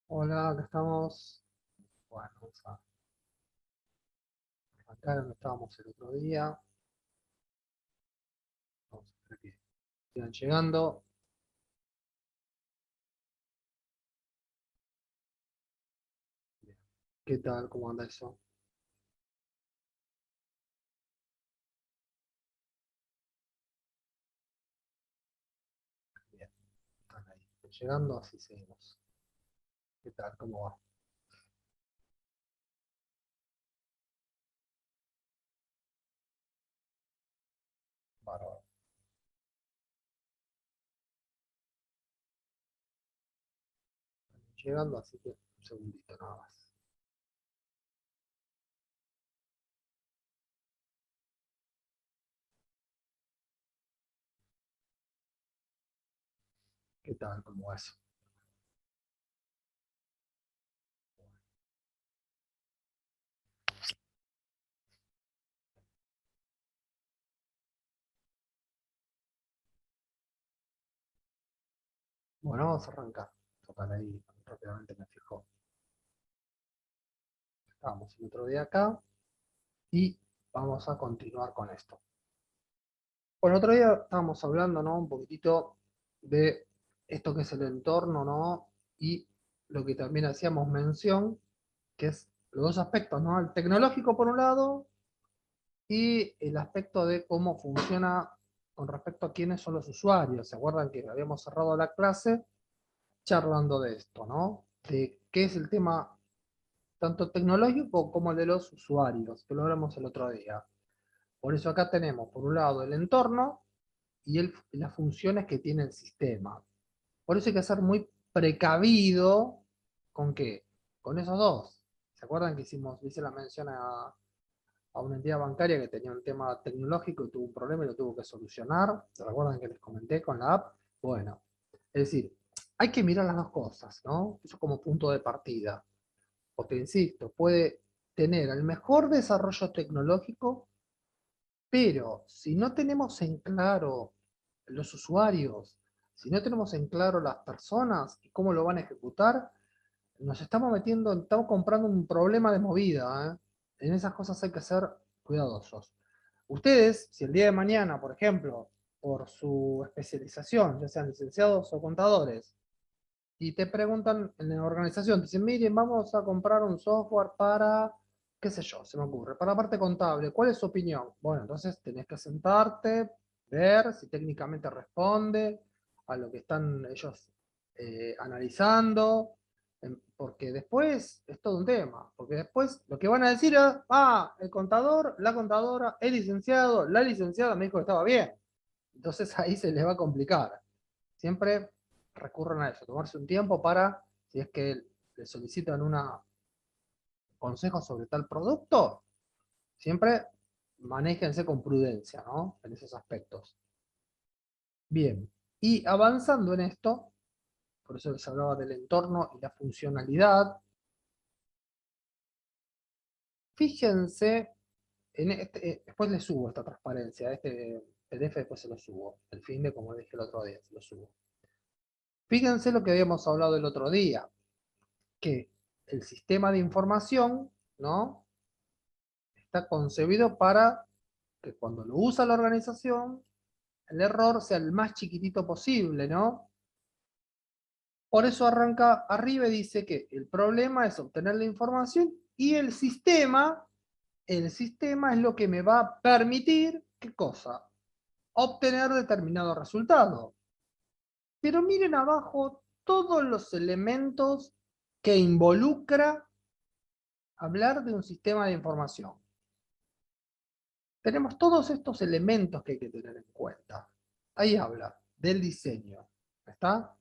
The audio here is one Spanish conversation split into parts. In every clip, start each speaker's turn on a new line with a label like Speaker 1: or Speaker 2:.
Speaker 1: Hola, acá estamos. Bueno, vamos a arrancar donde estábamos el otro día. Vamos a esperar que sigan llegando. Bien. ¿Qué tal? ¿Cómo anda eso? Bien, están ahí llegando, así seguimos. ¿Qué tal? ¿Cómo va? Bárbaro. Llegando, así que un segundito nada más. ¿Qué tal? ¿Cómo va eso? Bueno, vamos a arrancar. Tocar ahí rápidamente me fijo. Estábamos el otro día acá y vamos a continuar con esto. Bueno, otro día estábamos hablando, ¿no? Un poquitito de esto que es el entorno, ¿no? Y lo que también hacíamos mención, que es los dos aspectos, ¿no? El tecnológico por un lado y el aspecto de cómo funciona con respecto a quiénes son los usuarios. ¿Se acuerdan que habíamos cerrado la clase charlando de esto, ¿no? De qué es el tema tanto tecnológico como el de los usuarios, que lo hablamos el otro día. Por eso acá tenemos, por un lado, el entorno y las funciones que tiene el sistema. Por eso hay que ser muy precavido con qué, con esos dos. ¿Se acuerdan que hice la mención a una entidad bancaria que tenía un tema tecnológico y tuvo un problema y lo tuvo que solucionar? ¿Se recuerdan que les comenté con la app? Bueno, es decir, hay que mirar las dos cosas, ¿no? Eso como punto de partida. Porque, insisto, puede tener el mejor desarrollo tecnológico, pero si no tenemos en claro los usuarios, si no tenemos en claro las personas y cómo lo van a ejecutar, nos estamos metiendo, estamos comprando un problema de movida, ¿eh? En esas cosas hay que ser cuidadosos. Ustedes, si el día de mañana, por ejemplo, por su especialización, ya sean licenciados o contadores, y te preguntan en la organización, te dicen, miren, vamos a comprar un software para, qué sé yo, se me ocurre, para la parte contable, ¿cuál es su opinión? Bueno, entonces tenés que sentarte, ver si técnicamente responde a lo que están ellos analizando, porque después es todo un tema, porque después lo que van a decir es, el contador, la contadora, el licenciado, la licenciada me dijo que estaba bien. Entonces ahí se les va a complicar. Siempre recurren a eso, tomarse un tiempo para, si es que le solicitan un consejo sobre tal producto, siempre manéjense con prudencia, ¿no? En esos aspectos. Bien, y avanzando en esto, por eso les hablaba del entorno y la funcionalidad, fíjense, después les subo esta transparencia, este PDF después se lo subo, el fin de como dije el otro día, se lo subo. Fíjense lo que habíamos hablado el otro día, que el sistema de información, ¿no? Está concebido para que cuando lo usa la organización, el error sea el más chiquitito posible, ¿no? Por eso arranca arriba y dice que el problema es obtener la información y el sistema es lo que me va a permitir, ¿qué cosa? Obtener determinado resultado. Pero miren abajo todos los elementos que involucra hablar de un sistema de información. Tenemos todos estos elementos que hay que tener en cuenta. Ahí habla del diseño, ¿está?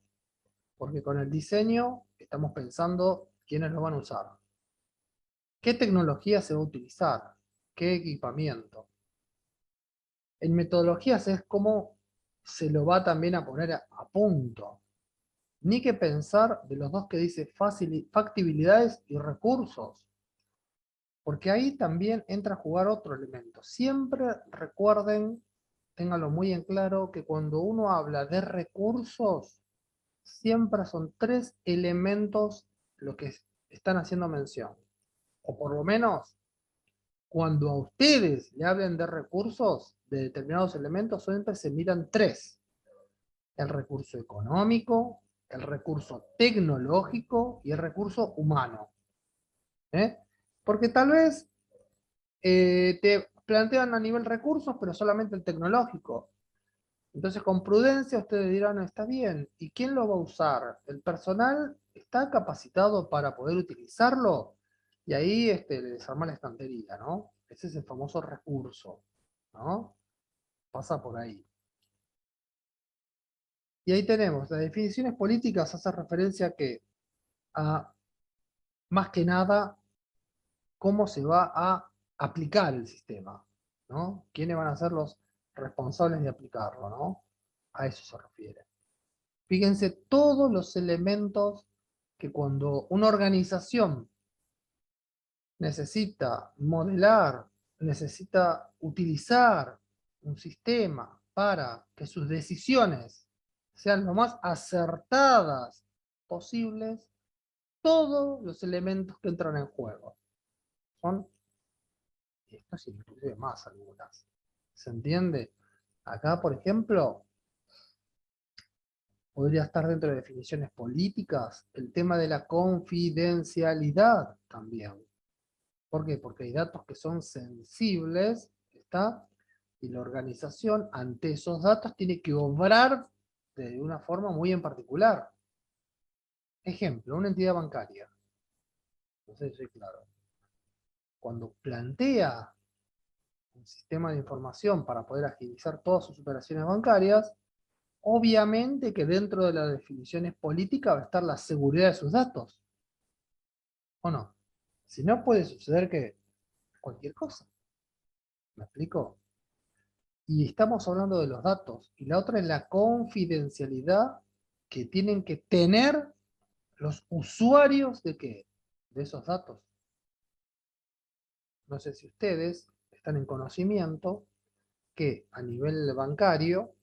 Speaker 1: Porque con el diseño estamos pensando quiénes lo van a usar, qué tecnología se va a utilizar, qué equipamiento. En metodologías es cómo se lo va también a poner a punto. Ni que pensar de los dos que dice factibilidades y recursos, porque ahí también entra a jugar otro elemento. Siempre recuerden, ténganlo muy en claro, que cuando uno habla de recursos, siempre son tres elementos lo que están haciendo mención. O por lo menos, cuando a ustedes le hablen de recursos, de determinados elementos, siempre se miran tres: el recurso económico, el recurso tecnológico y el recurso humano. ¿Eh? Porque tal vez te plantean a nivel recursos, pero solamente el tecnológico. Entonces, con prudencia, ustedes dirán: está bien, ¿y quién lo va a usar? ¿El personal está capacitado para poder utilizarlo? Y ahí le desarma la estantería, ¿no? Ese es el famoso recurso, ¿no? Pasa por ahí. Y ahí tenemos, las definiciones políticas hacen referencia a más que nada, cómo se va a aplicar el sistema, ¿no? ¿Quiénes van a ser los responsables de aplicarlo, ¿no? A eso se refiere. Fíjense todos los elementos que cuando una organización necesita modelar, necesita utilizar un sistema para que sus decisiones sean lo más acertadas posibles, todos los elementos que entran en juego son estas, inclusive más algunas. ¿Se entiende? Acá, por ejemplo, podría estar dentro de definiciones políticas el tema de la confidencialidad también. ¿Por qué? Porque hay datos que son sensibles, ¿está? Y la organización ante esos datos tiene que obrar de una forma muy en particular. Ejemplo, una entidad bancaria. No sé si soy claro. Cuando plantea un sistema de información para poder agilizar todas sus operaciones bancarias, obviamente que dentro de las definiciones políticas va a estar la seguridad de sus datos. ¿O no? Si no, puede suceder que cualquier cosa. ¿Me explico? Y estamos hablando de los datos. Y la otra es la confidencialidad que tienen que tener los usuarios de qué? De esos datos. No sé si ustedes están en conocimiento que a nivel bancario,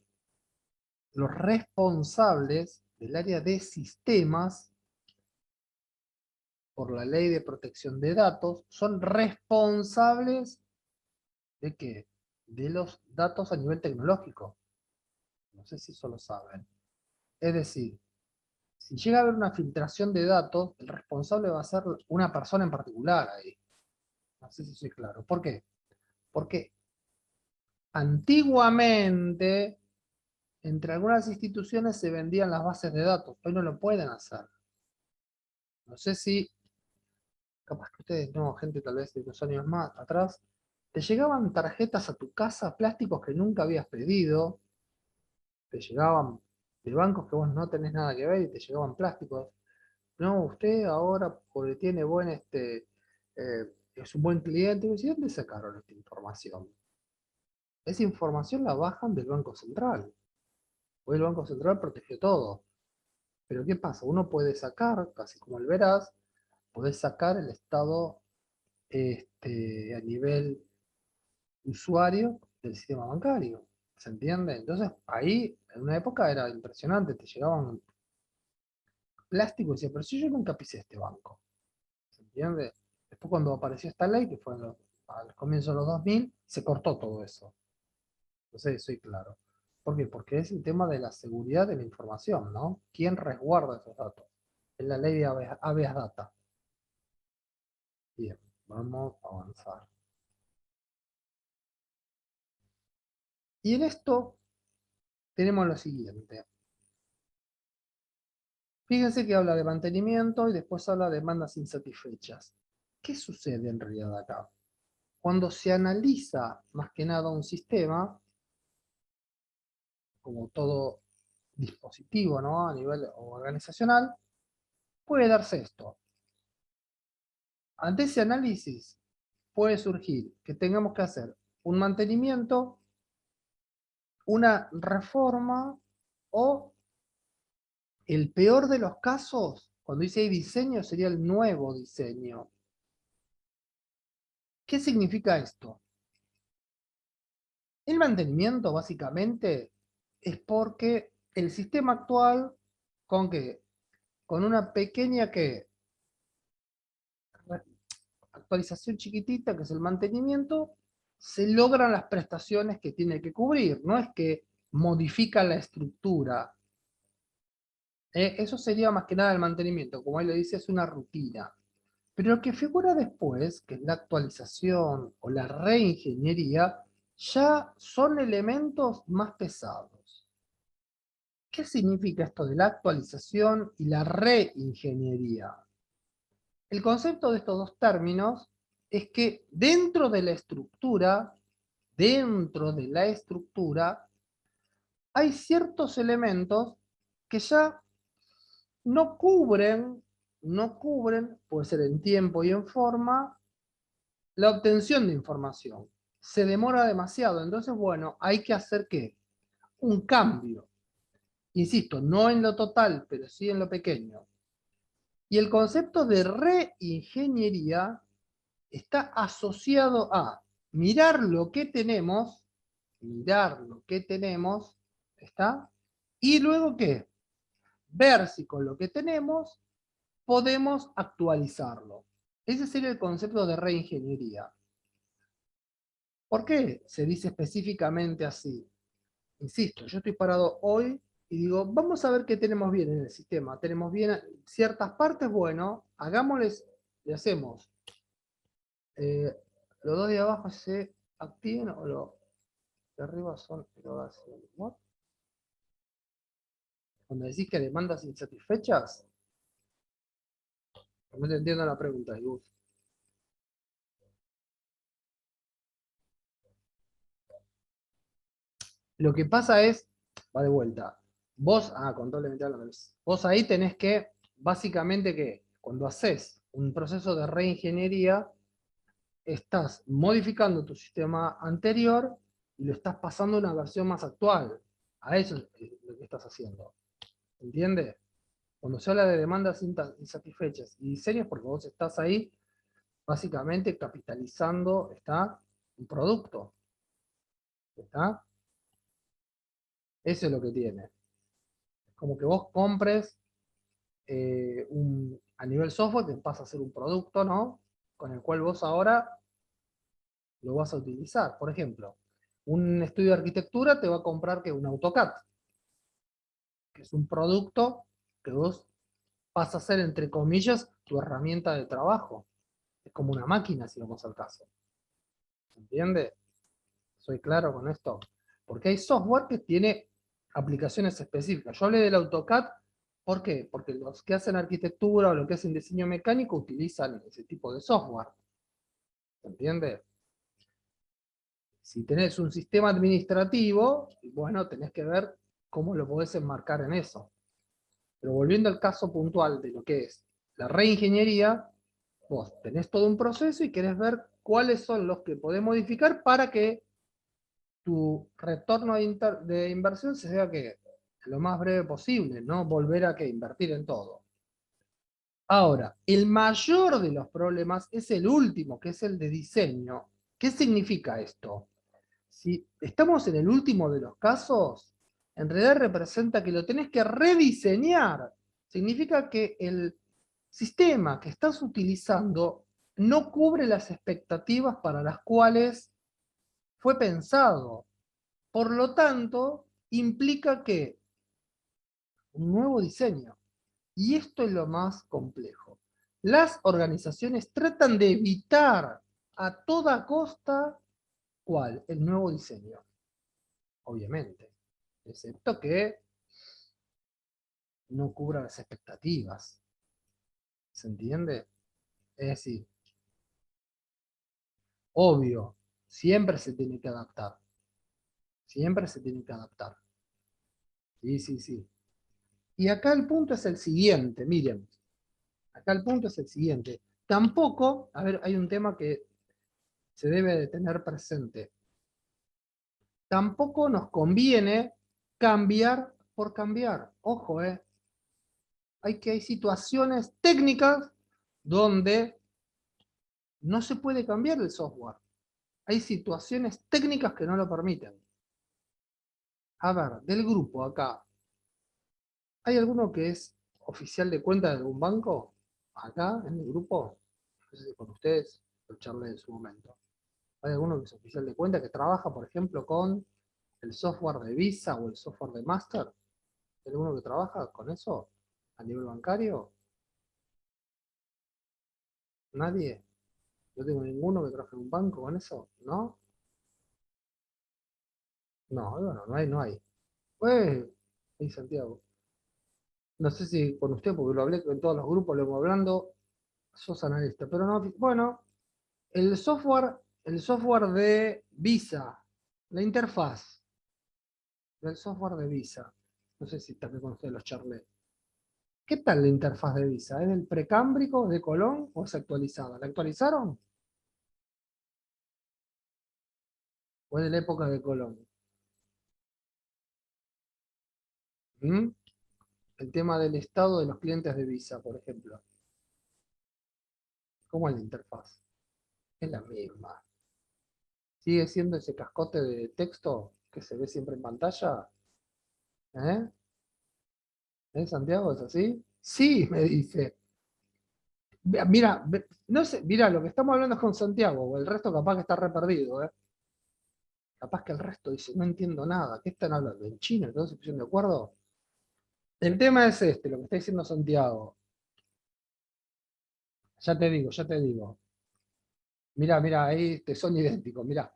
Speaker 1: los responsables del área de sistemas, por la ley de protección de datos, son responsables ¿de qué? De los datos a nivel tecnológico. No sé si eso lo saben. Es decir, si llega a haber una filtración de datos, el responsable va a ser una persona en particular ahí. No sé si soy claro. ¿Por qué? Porque antiguamente, entre algunas instituciones se vendían las bases de datos. Hoy no lo pueden hacer. No sé si, capaz que ustedes, no, gente tal vez de unos años más atrás, te llegaban tarjetas a tu casa, plásticos que nunca habías pedido, te llegaban de bancos que vos no tenés nada que ver y te llegaban plásticos. No, usted ahora, porque tiene buen, es un buen cliente, y ¿de dónde sacaron esta información? Esa información la bajan del Banco Central. Hoy el Banco Central protege todo. Pero ¿qué pasa? Uno puede sacar, casi como el verás, podés sacar el estado a nivel usuario del sistema bancario. ¿Se entiende? Entonces, ahí, en una época era impresionante, te llegaban plástico y decía: pero si yo nunca pisé este banco. ¿Se entiende? Después, cuando apareció esta ley, que fue al comienzo de los 2000, se cortó todo eso. Entonces, soy claro. ¿Por qué? Porque es el tema de la seguridad de la información, ¿no? ¿Quién resguarda esos datos? Es la ley de habeas data. Bien, vamos a avanzar. Y en esto tenemos lo siguiente. Fíjense que habla de mantenimiento y después habla de demandas insatisfechas. ¿Qué sucede en realidad acá? Cuando se analiza más que nada un sistema, como todo dispositivo, ¿no? A nivel organizacional, puede darse esto. Ante ese análisis puede surgir que tengamos que hacer un mantenimiento, una reforma o, el peor de los casos, cuando dice hay diseño, sería el nuevo diseño. ¿Qué significa esto? El mantenimiento básicamente es porque el sistema actual, ¿con qué? Con una pequeña, ¿qué? actualización chiquitita, que es el mantenimiento, se logran las prestaciones que tiene que cubrir. No es que modifica la estructura. Eso sería más que nada el mantenimiento. Como él le dice, es una rutina. Pero lo que figura después, que es la actualización o la reingeniería, ya son elementos más pesados. ¿Qué significa esto de la actualización y la reingeniería? El concepto de estos dos términos es que dentro de la estructura, hay ciertos elementos que ya no cubren, puede ser en tiempo y en forma, la obtención de información. Se demora demasiado, entonces, bueno, hay que hacer ¿qué? Un cambio. Insisto, no en lo total, pero sí en lo pequeño. Y el concepto de reingeniería está asociado a mirar lo que tenemos, ¿está? Y luego ¿qué? Ver si con lo que tenemos podemos actualizarlo. Ese sería el concepto de reingeniería. ¿Por qué se dice específicamente así? Insisto, yo estoy parado hoy y digo, vamos a ver qué tenemos bien en el sistema. Tenemos bien ciertas partes, bueno, hagámosles, le hacemos. Los dos de abajo se activen o los de arriba son erogación. ¿No? Cuando decís que demandas insatisfechas, no te entiendo la pregunta, Gus. Lo que pasa es, va de vuelta, vos, contablemente hablando, vos ahí tenés que, básicamente que, cuando haces un proceso de reingeniería, estás modificando tu sistema anterior y lo estás pasando a una versión más actual. A eso es lo que estás haciendo. ¿Entiendes? Cuando se habla de demandas insatisfechas y diseños, porque vos estás ahí básicamente capitalizando, ¿está? Un producto. ¿Está? Eso es lo que tiene. Como que vos compres a nivel software, te pasa a ser un producto, ¿no? Con el cual vos ahora lo vas a utilizar. Por ejemplo, un estudio de arquitectura te va a comprar que un AutoCAD, que es un producto que vos vas a ser, entre comillas, tu herramienta de trabajo. Es como una máquina, si vamos al caso. ¿Se entiende? ¿Soy claro con esto? Porque hay software que tiene aplicaciones específicas. Yo hablé del AutoCAD, ¿por qué? Porque los que hacen arquitectura o los que hacen diseño mecánico utilizan ese tipo de software. ¿Se entiende? Si tenés un sistema administrativo, bueno, tenés que ver cómo lo podés enmarcar en eso. Pero volviendo al caso puntual de lo que es la reingeniería, vos tenés todo un proceso y querés ver cuáles son los que podés modificar para que tu retorno de inversión se sea que lo más breve posible, no volver a que invertir en todo. Ahora, el mayor de los problemas es el último, que es el de diseño. ¿Qué significa esto? Si estamos en el último de los casos, en realidad representa que lo tenés que rediseñar. Significa que el sistema que estás utilizando no cubre las expectativas para las cuales fue pensado. Por lo tanto, implica que un nuevo diseño. Y esto es lo más complejo. Las organizaciones tratan de evitar a toda costa, ¿cuál? El nuevo diseño. Obviamente. Excepto que no cubra las expectativas. ¿Se entiende? Es decir, obvio, siempre se tiene que adaptar. Siempre se tiene que adaptar. Sí, sí, sí. Y acá el punto es el siguiente, miren. Acá el punto es el siguiente. Tampoco, a ver, hay un tema que se debe de tener presente. Tampoco nos conviene cambiar por cambiar. Ojo, hay situaciones técnicas donde no se puede cambiar el software. Hay situaciones técnicas que no lo permiten. A ver, del grupo acá, ¿hay alguno que es oficial de cuenta de algún banco? Acá, en el grupo, no sé si con ustedes. lo charlé en su momento. Hay alguno que es oficial de cuenta que trabaja, por ejemplo, con el software de Visa o el software de Master. ¿Hay alguno que trabaja con eso a nivel bancario? ¿Nadie? No tengo ninguno que trabaje en un banco con eso, ¿no? No, bueno, no hay, no hay. Pues, ahí Santiago. No sé si con usted, porque lo hablé con todos los grupos, lo hemos hablando, sos analista, pero no, bueno, el software de Visa, la interfaz del software de Visa, no sé si también con ustedes los charlé. ¿Qué tal la interfaz de Visa? ¿Es del precámbrico, de Colón o es actualizada? ¿La actualizaron? ¿O es de la época de Colón? ¿Mm? El tema del estado de los clientes de Visa, por ejemplo. ¿Cómo es la interfaz? Es la misma. ¿Sigue siendo ese cascote de texto que se ve siempre en pantalla? ¿Eh? ¿Eh, Santiago? ¿Es así? Sí, me dice. Mira, no sé, mira, lo que estamos hablando es con Santiago, o el resto capaz que está re perdido, ¿eh? Capaz que el resto dice, no entiendo nada, ¿qué están hablando? ¿En chino? ¿Todos se pusieron de acuerdo? El tema es este, lo que está diciendo Santiago. Ya te digo, ya te digo. Mira, mira, ahí te son idénticos, mira.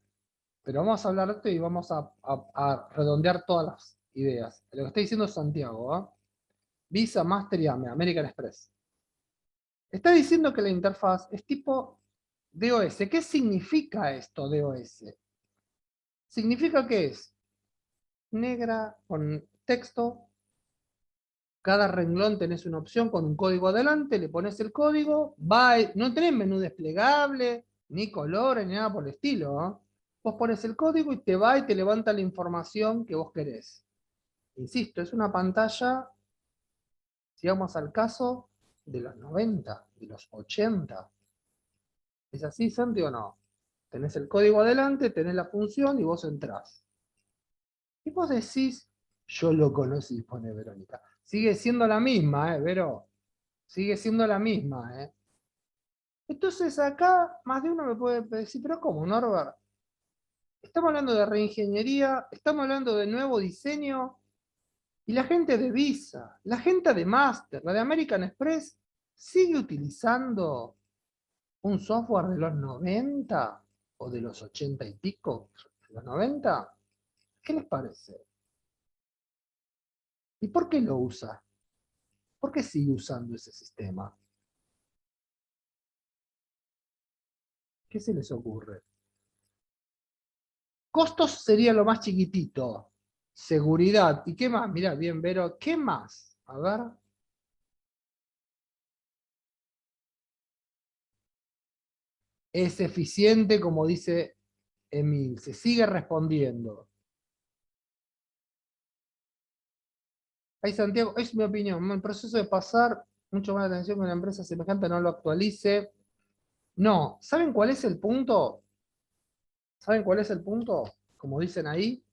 Speaker 1: Pero vamos a hablar de esto y vamos a redondear todas las ideas. Lo que está diciendo Santiago, ¿ah? Visa, Master y American Express. Está diciendo que la interfaz es tipo DOS. ¿Qué significa esto DOS? Significa que es negra con texto, cada renglón tenés una opción con un código adelante, le pones el código, no tenés menú desplegable, ni colores, ni nada por el estilo. ¿Eh? Vos pones el código y te va y te levanta la información que vos querés. Insisto, es una pantalla, si vamos al caso, de los 90, de los 80. ¿Es así, Santi, o no? Tenés el código adelante, tenés la función y vos entrás. Y vos decís, yo lo conocí, pone Verónica. Sigue siendo la misma, Vero? Sigue siendo la misma, Entonces acá más de uno me puede decir, pero ¿cómo, Norbert? Estamos hablando de reingeniería, estamos hablando de nuevo diseño, y la gente de Visa, la gente de Master, la de American Express, sigue utilizando un software de los 90 o de los 80 y pico, de los 90. ¿Qué les parece? ¿Y por qué lo usa? ¿Por qué sigue usando ese sistema? ¿Qué se les ocurre? Costos sería lo más chiquitito. Seguridad. ¿Y qué más? Mirá, bien, Vero. ¿Qué más? A ver. Es eficiente, como dice Emil. Se sigue respondiendo. Ahí, Santiago, es mi opinión. El proceso de pasar mucho más atención que una empresa semejante no lo actualice. No. ¿Saben cuál es el punto? ¿Saben cuál es el punto? Como dicen ahí,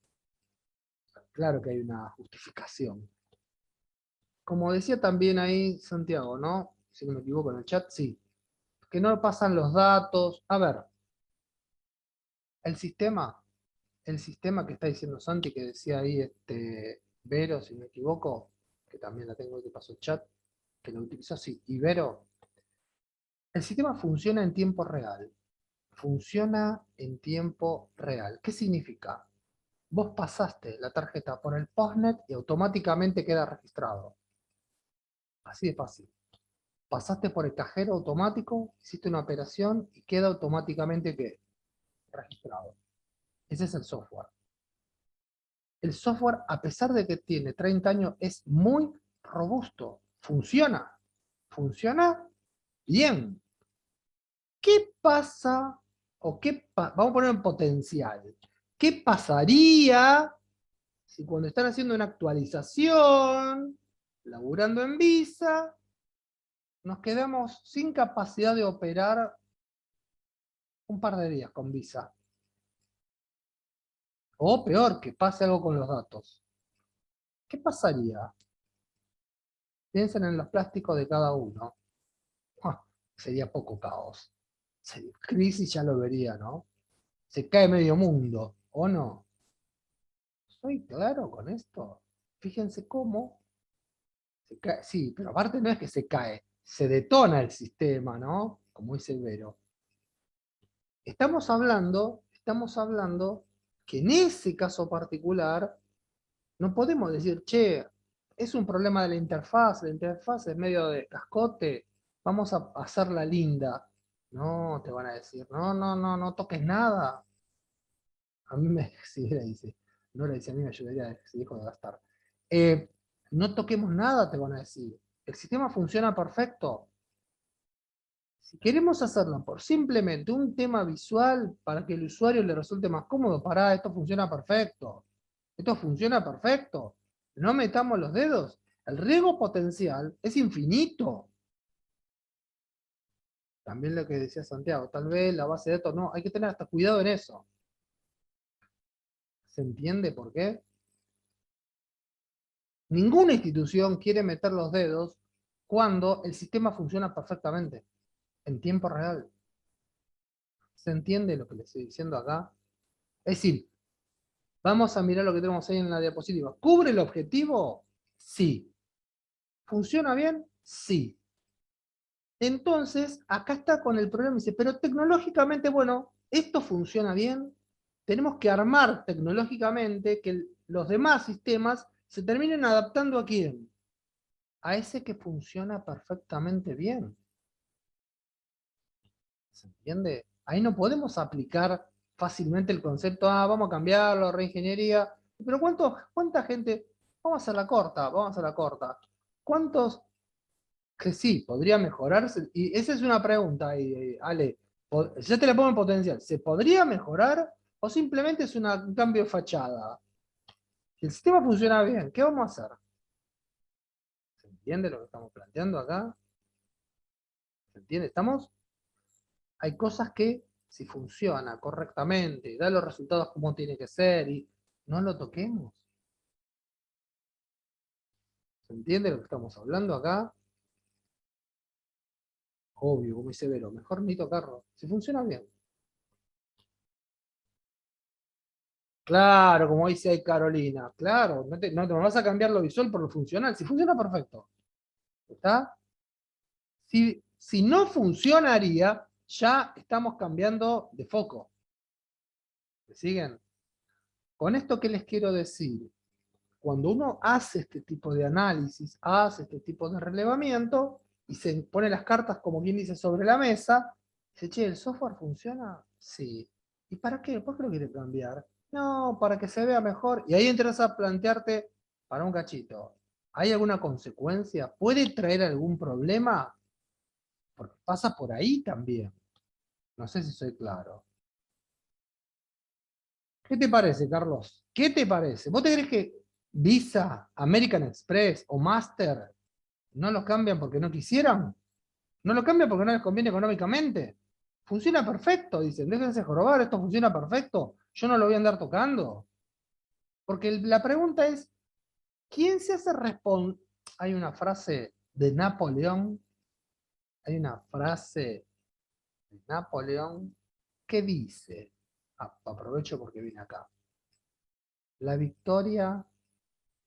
Speaker 1: claro que hay una justificación. Como decía también ahí Santiago, ¿no? Si no me equivoco en el chat, sí. Que no pasan los datos. A ver, el sistema, el sistema que está diciendo Santi, que decía ahí Vero, si no me equivoco, que también la tengo que pasó el chat, que lo utilizó así, y Vero, el sistema funciona en tiempo real. Funciona en tiempo real. ¿Qué significa? Vos pasaste la tarjeta por el postnet y automáticamente queda registrado. Así de fácil. Pasaste por el cajero automático, hiciste una operación y queda automáticamente ¿qué? Registrado. Ese es el software. El software, a pesar de que tiene 30 años, es muy robusto. Funciona. Funciona bien. ¿Qué pasa? Vamos a poner en potencial. ¿Qué pasaría si cuando están haciendo una actualización, laburando en Visa, nos quedamos sin capacidad de operar un par de días con Visa? O peor, que pase algo con los datos. ¿Qué pasaría? Piensen en los plásticos de cada uno. Ah, sería poco caos. crisis ya lo vería, ¿no? Se cae medio mundo, ¿o no? ¿Soy claro con esto? Fíjense cómo se cae. Sí, pero aparte no es que se cae, se detona el sistema, ¿no? Como dice Vero. Estamos hablando que en ese caso particular no podemos decir, che, es un problema de la interfaz es medio de cascote, vamos a hacerla linda. No, te van a decir, no, no, no, no toques nada. A mí me, si le dice, no le dice, a mí me ayudaría si dijo de gastar. No toquemos nada, te van a decir. El sistema funciona perfecto. Si queremos hacerlo por simplemente un tema visual para que el usuario le resulte más cómodo, pará, esto funciona perfecto. Esto funciona perfecto. No metamos los dedos. El riesgo potencial es infinito. También lo que decía Santiago, tal vez la base de datos no, hay que tener hasta cuidado en eso. ¿Se entiende por qué? Ninguna institución quiere meter los dedos cuando el sistema funciona perfectamente, en tiempo real. ¿Se entiende lo que les estoy diciendo acá? Es decir, vamos a mirar lo que tenemos ahí en la diapositiva. ¿Cubre el objetivo? Sí. ¿Funciona bien? Sí. Entonces, acá está con el problema, dice, pero tecnológicamente, bueno, esto funciona bien. Tenemos que armar tecnológicamente que los demás sistemas se terminen adaptando a quién. A ese que funciona perfectamente bien. ¿Se entiende? Ahí no podemos aplicar fácilmente el concepto, vamos a cambiarlo, reingeniería. Pero ¿cuánta gente? Vamos a hacerla corta, vamos a hacerla corta. ¿Cuántos que sí, podría mejorarse? Y esa es una pregunta, Ale. Ya te la pongo en potencial. ¿Se podría mejorar o simplemente es un cambio de fachada? Si el sistema funciona bien, ¿qué vamos a hacer? ¿Se entiende lo que estamos planteando acá? ¿Se entiende? Hay cosas que, si funciona correctamente, da los resultados como tiene que ser, y no lo toquemos. ¿Se entiende lo que estamos hablando acá? Obvio, como dice Vero, mejor ni tocarlo. Si funciona bien. Claro, como dice ahí Carolina, claro, no te vas a cambiar lo visual por lo funcional, si funciona perfecto. ¿Está? Si no funcionaría, ya estamos cambiando de foco. ¿Me siguen? Con esto, ¿qué les quiero decir? Cuando uno hace este tipo de análisis, hace este tipo de relevamiento, y se pone las cartas, como quien dice, sobre la mesa, dice, che, ¿el software funciona? Sí. ¿Y para qué? ¿Por qué lo quiere cambiar? No, para que se vea mejor. Y ahí entras a plantearte, para un cachito, ¿hay alguna consecuencia? ¿Puede traer algún problema? Porque pasa por ahí también. No sé si soy claro. ¿Qué te parece, Carlos? ¿Qué te parece? ¿Vos te crees que Visa, American Express o Master no lo cambian porque no quisieran? ¿No lo cambian porque no les conviene económicamente? Funciona perfecto, dicen. Déjense jorobar, esto funciona perfecto. Yo no lo voy a andar tocando. Porque la pregunta es, ¿quién se hace responsable? Hay una frase de Napoleón, hay una frase de Napoleón que dice, aprovecho porque vine acá, la victoria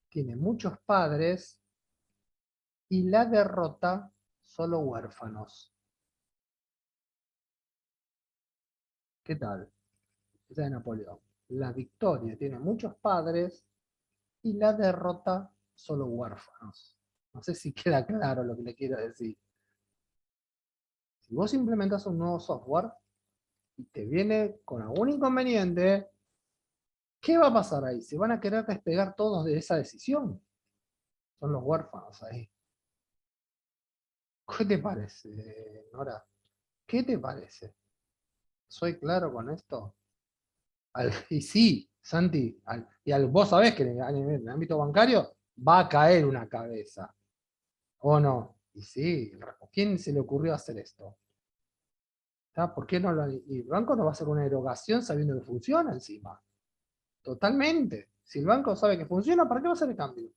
Speaker 1: tiene muchos padres y la derrota solo huérfanos. ¿Qué tal? Esa de Napoleón. La victoria tiene muchos padres y la derrota solo huérfanos. No sé si queda claro lo que le quiero decir. Si vos implementas un nuevo software y te viene con algún inconveniente, ¿qué va a pasar ahí? Se van a querer despegar todos de esa decisión. Son los huérfanos ahí. ¿Qué te parece, Nora? ¿Qué te parece? ¿Soy claro con esto? Y sí, Santi, vos sabés que en el ámbito bancario va a caer una cabeza, ¿o no? Y sí, ¿quién se le ocurrió hacer esto? ¿Está? ¿Por qué no y el banco no va a hacer una erogación sabiendo que funciona encima? Totalmente. Si el banco sabe que funciona, ¿para qué va a hacer el cambio?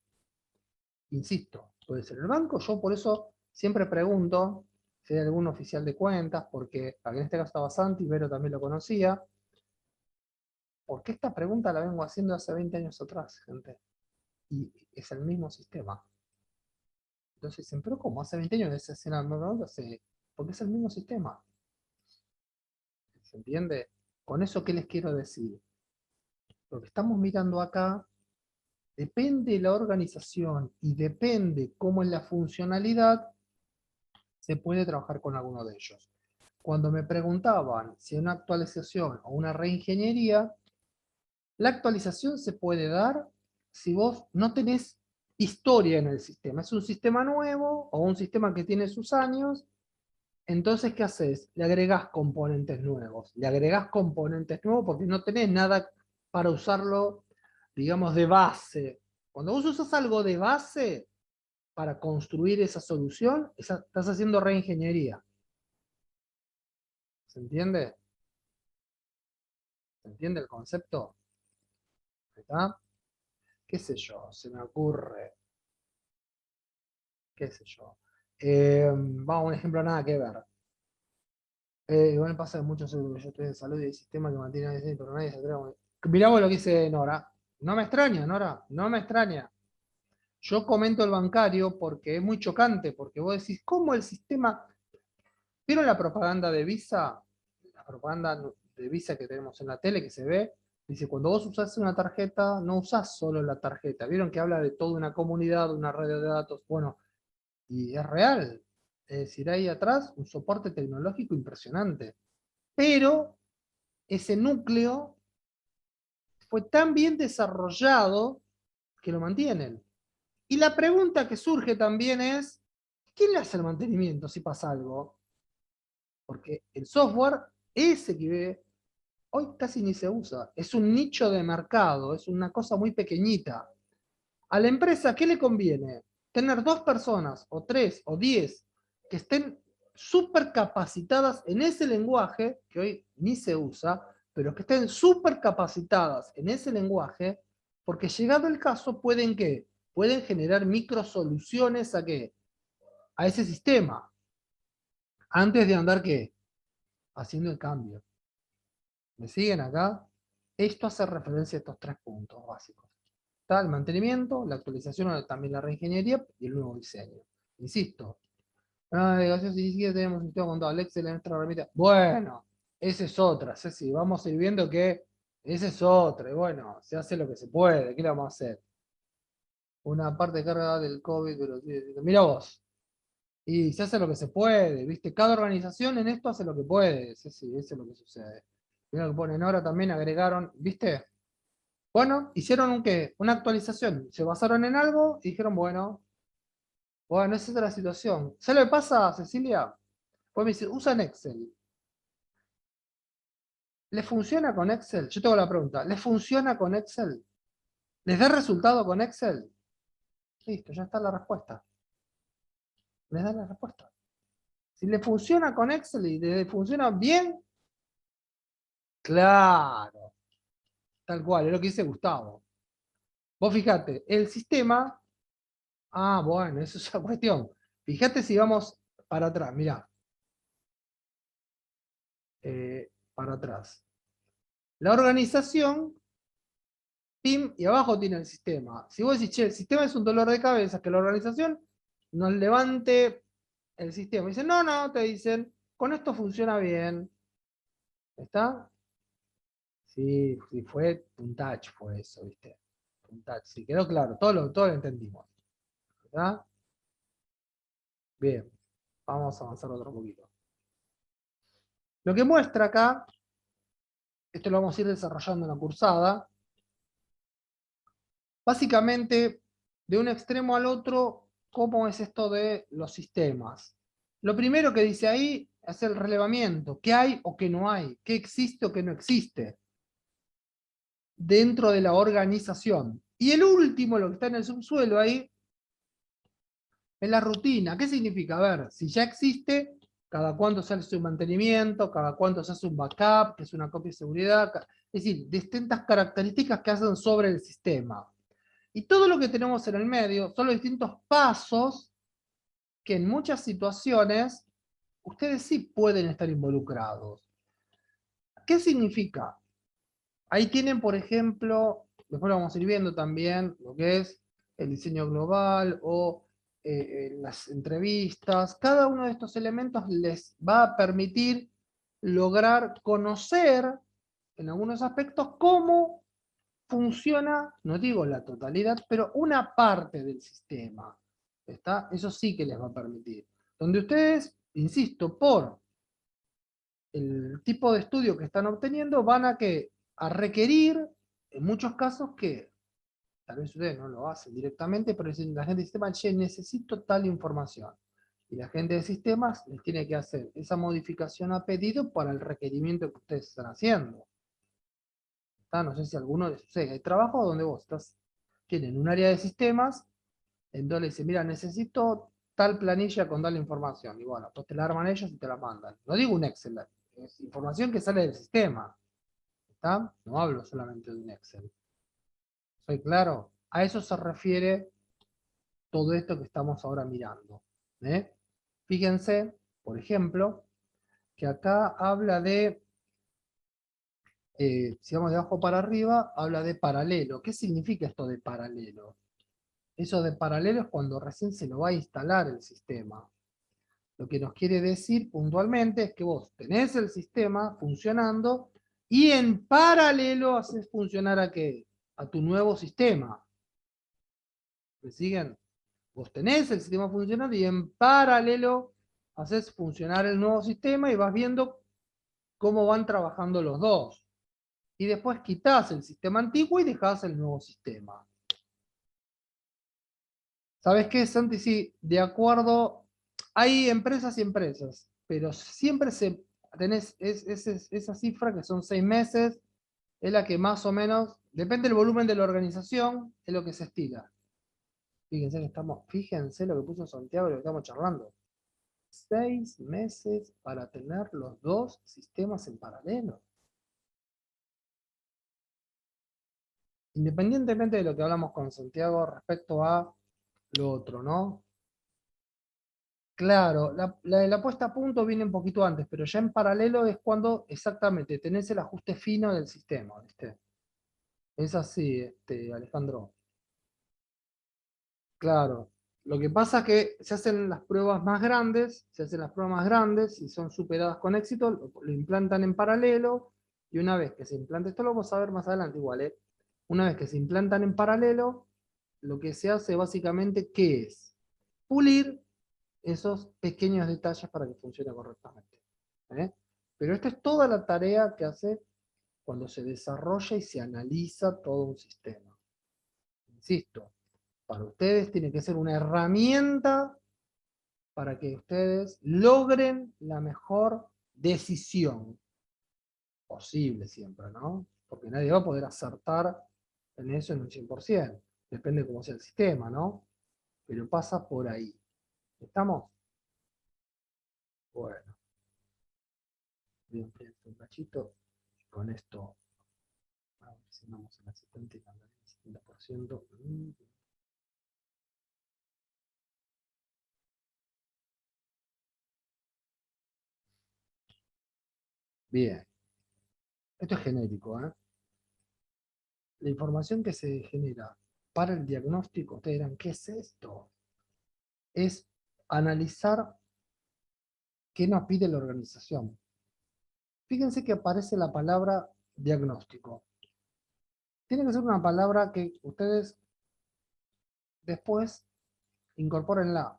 Speaker 1: Insisto, puede ser el banco, yo por eso siempre pregunto, si hay algún oficial de cuentas, porque en este caso estaba Santi, Vero también lo conocía. Porque esta pregunta la vengo haciendo hace 20 años atrás, gente. Y es el mismo sistema. Entonces dicen, pero ¿cómo? Hace 20 años esa escena no sé, porque es el mismo sistema. ¿Se entiende? Con eso, ¿qué les quiero decir? Lo que estamos mirando acá depende de la organización y depende cómo es la funcionalidad, se puede trabajar con alguno de ellos. Cuando me preguntaban si una actualización o una reingeniería, la actualización se puede dar si vos no tenés historia en el sistema. Es un sistema nuevo o un sistema que tiene sus años. Entonces, ¿qué haces? Le agregás componentes nuevos. Le agregás componentes nuevos porque no tenés nada para usarlo, digamos, de base. Cuando vos usas algo de base para construir esa solución, estás haciendo reingeniería. ¿Se entiende? ¿Se entiende el concepto? ¿Está? ¿Qué sé yo? Se me ocurre. ¿Qué sé yo? Vamos a un ejemplo nada que ver. Igual pasa de muchos seguros. Yo estoy en salud y hay sistemas que mantienen a diseño, pero nadie se atreve. Mirá vos lo que dice Nora. No me extraña, Nora, no me extraña. Yo comento el bancario porque es muy chocante, porque vos decís, ¿cómo el sistema? ¿Vieron la propaganda de Visa? La propaganda de Visa que tenemos en la tele que se ve. Dice, cuando vos usás una tarjeta, no usás solo la tarjeta. ¿Vieron que habla de toda una comunidad, una red de datos? Bueno, y es real. Es decir, ahí atrás un soporte tecnológico impresionante. Pero ese núcleo fue tan bien desarrollado que lo mantienen. Y la pregunta que surge también es, ¿quién le hace el mantenimiento si pasa algo? Porque el software, ese que hoy casi ni se usa, es un nicho de mercado, es una cosa muy pequeñita. A la empresa, ¿qué le conviene? Tener 2 personas, o 3, o 10, que estén súper capacitadas en ese lenguaje, que hoy ni se usa, pero que estén súper capacitadas en ese lenguaje, porque llegado el caso, ¿pueden qué? Pueden generar microsoluciones a qué? A ese sistema, antes de andar qué? Haciendo el cambio. ¿Me siguen acá? Esto hace referencia a estos 3 puntos básicos. Está el mantenimiento, la actualización, también la reingeniería y el nuevo diseño. Insisto, si tenemos un sistema contable, Excel en nuestra herramienta. Bueno, esa es otra, Ceci, vamos a ir viendo que esa es otra, y bueno, se hace lo que se puede, ¿qué le vamos a hacer? Una parte de carga del COVID, pero mira vos, y se hace lo que se puede, ¿viste? Cada organización en esto hace lo que puede, Ceci, eso es lo que sucede. Mira lo que ponen ahora también, agregaron, ¿viste? Bueno, hicieron un qué, una actualización, se basaron en algo y dijeron, bueno, esa es la situación. ¿Se le pasa, Cecilia? Pues me dice, usan Excel. ¿Les funciona con Excel? Yo tengo la pregunta, ¿les funciona con Excel? ¿Les da resultado con Excel? Listo, ya está la respuesta. Les da la respuesta. Si le funciona con Excel y le funciona bien, claro, tal cual, es lo que dice Gustavo. Vos fijate, el sistema, bueno, eso es la cuestión. Fíjate si vamos para atrás, mirá. Para atrás. La organización, PIM, y abajo tiene el sistema. Si vos decís, che, el sistema es un dolor de cabeza, que la organización nos levante el sistema. Dicen, no, no, te dicen, con esto funciona bien. ¿Está? Sí, sí, fue un touch, fue eso, ¿viste? Un touch, sí, quedó claro, todo lo entendimos. ¿Verdad? Bien, vamos a avanzar otro poquito. Lo que muestra acá, esto lo vamos a ir desarrollando en la cursada, básicamente, de un extremo al otro, ¿cómo es esto de los sistemas? Lo primero que dice ahí es el relevamiento. ¿Qué hay o qué no hay? ¿Qué existe o qué no existe? Dentro de la organización. Y el último, lo que está en el subsuelo ahí, es la rutina. ¿Qué significa? A ver, si ya existe, cada cuánto se hace un mantenimiento, cada cuánto se hace un backup, que es una copia de seguridad. Es decir, distintas características que hacen sobre el sistema. Y todo lo que tenemos en el medio son los distintos pasos que en muchas situaciones ustedes sí pueden estar involucrados. ¿Qué significa? Ahí tienen, por ejemplo, después lo vamos a ir viendo también, lo que es el diseño global o las entrevistas. Cada uno de estos elementos les va a permitir lograr conocer, en algunos aspectos, cómo funciona, no digo la totalidad, pero una parte del sistema. ¿Está? Eso sí que les va a permitir. Donde ustedes, insisto, por el tipo de estudio que están obteniendo, van a requerir, en muchos casos, que tal vez ustedes no lo hacen directamente, pero la gente de sistemas, che, necesito tal información. Y la gente de sistemas les tiene que hacer esa modificación a pedido para el requerimiento que ustedes están haciendo. ¿Está? No sé si alguno les sucede. Hay trabajos donde vos tienen un área de sistemas, entonces le dicen, mira, necesito tal planilla con tal información. Y bueno, pues te la arman ellos y te la mandan. No digo un Excel, es información que sale del sistema. ¿Está? No hablo solamente de un Excel. ¿Soy claro? A eso se refiere todo esto que estamos ahora mirando. ¿Eh? Fíjense, por ejemplo, que acá habla de, si vamos de abajo para arriba, habla de paralelo. ¿Qué significa esto de paralelo? Eso de paralelo es cuando recién se lo va a instalar el sistema. Lo que nos quiere decir puntualmente es que vos tenés el sistema funcionando y en paralelo haces funcionar a qué? A tu nuevo sistema. ¿Me siguen? Vos tenés el sistema funcionando y en paralelo haces funcionar el nuevo sistema y vas viendo cómo van trabajando los dos. Y después quitas el sistema antiguo y dejás el nuevo sistema. ¿Sabes qué, Santi? Sí, de acuerdo, hay empresas y empresas, pero siempre tenés esa cifra que son 6 meses, es la que más o menos, depende del volumen de la organización, es lo que se estila. Fíjense lo que puso Santiago y lo que estamos charlando. 6 meses para tener los dos sistemas en paralelo. Independientemente de lo que hablamos con Santiago respecto a lo otro, ¿no? Claro, la puesta a punto viene un poquito antes, pero ya en paralelo es cuando exactamente tenés el ajuste fino del sistema, ¿viste? Es así, Alejandro. Claro. Lo que pasa es que se hacen las pruebas más grandes, y son superadas con éxito, lo implantan en paralelo, y una vez que se implanta, esto lo vamos a ver más adelante igual, ¿eh? Una vez que se implantan en paralelo, lo que se hace básicamente, ¿qué es? Pulir esos pequeños detalles para que funcione correctamente. ¿Eh? Pero esta es toda la tarea que hace cuando se desarrolla y se analiza todo un sistema. Insisto, para ustedes tiene que ser una herramienta para que ustedes logren la mejor decisión posible siempre, ¿no? Porque nadie va a poder acertar en eso en un 100%. Depende de cómo sea el sistema, ¿no? Pero pasa por ahí. ¿Estamos? Bueno, bien, un cachito. Con esto, a ver si vamos a la 70 y cambiar el 70%. Bien, esto es genérico, ¿eh? La información que se genera para el diagnóstico, ustedes dirán, ¿qué es esto? Es analizar qué nos pide la organización. Fíjense que aparece la palabra diagnóstico. Tiene que ser una palabra que ustedes después incorporenla.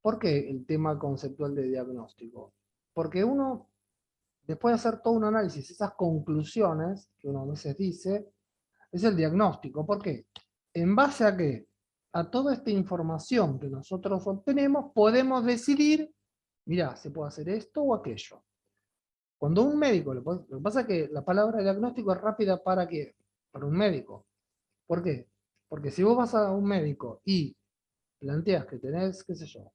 Speaker 1: ¿Por qué el tema conceptual de diagnóstico? Porque uno, después de hacer todo un análisis, esas conclusiones que uno a veces dice, es el diagnóstico. ¿Por qué? ¿En base a qué? A toda esta información que nosotros obtenemos, podemos decidir, mira, se puede hacer esto o aquello. Cuando un médico, lo que pasa es que la palabra diagnóstico es rápida para qué, para un médico. ¿Por qué? Porque si vos vas a un médico y planteas que tenés, qué sé yo,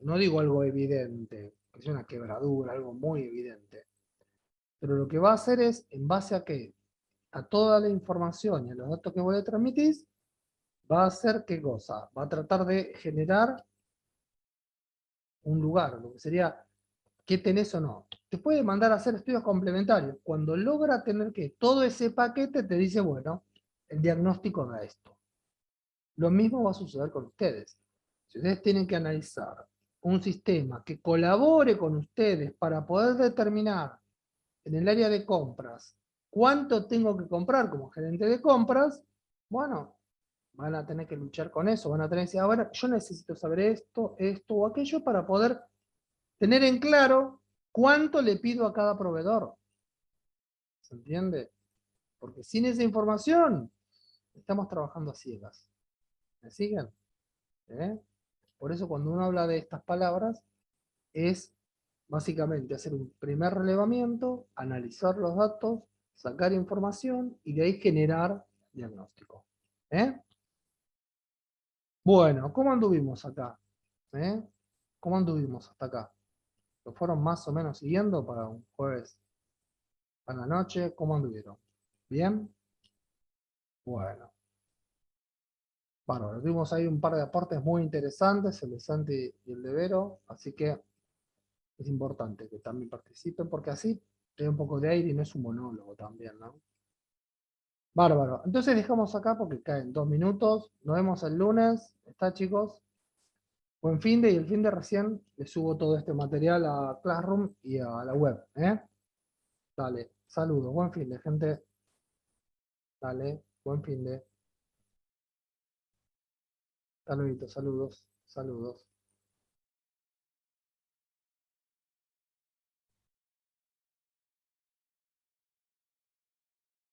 Speaker 1: no digo algo evidente, que sea una quebradura, algo muy evidente, pero lo que va a hacer es, en base a qué, a toda la información y a los datos que vos le transmitís, va a hacer qué cosa, va a tratar de generar un lugar, lo que sería qué tenés o no. Te puede mandar a hacer estudios complementarios. Cuando logra tener que todo ese paquete, te dice, bueno, el diagnóstico da esto. Lo mismo va a suceder con ustedes. Si ustedes tienen que analizar un sistema que colabore con ustedes para poder determinar en el área de compras cuánto tengo que comprar como gerente de compras, bueno, van a tener que luchar con eso, van a tener que decir, ahora yo necesito saber esto, esto o aquello para poder tener en claro cuánto le pido a cada proveedor. ¿Se entiende? Porque sin esa información estamos trabajando a ciegas. ¿Me siguen? ¿Eh? Por eso cuando uno habla de estas palabras es básicamente hacer un primer relevamiento, analizar los datos, sacar información y de ahí generar diagnóstico. ¿Eh? Bueno, ¿cómo anduvimos acá? ¿Eh? ¿Cómo anduvimos hasta acá? ¿Lo fueron más o menos siguiendo para un jueves a la noche? ¿Cómo anduvieron? ¿Bien? Bueno, bárbaro. Tuvimos ahí un par de aportes muy interesantes, el de Santi y el de Vero, así que es importante que también participen porque así te da un poco de aire y no es un monólogo también, ¿no? Bárbaro. Entonces dejamos acá porque caen 2 minutos. Nos vemos el lunes. ¿Está, chicos? Buen fin de y el fin de recién les subo todo este material a Classroom y a la web. ¿Eh? Dale, saludos. Buen fin de, gente. Dale, buen fin de. Saluditos, saludos, saludos.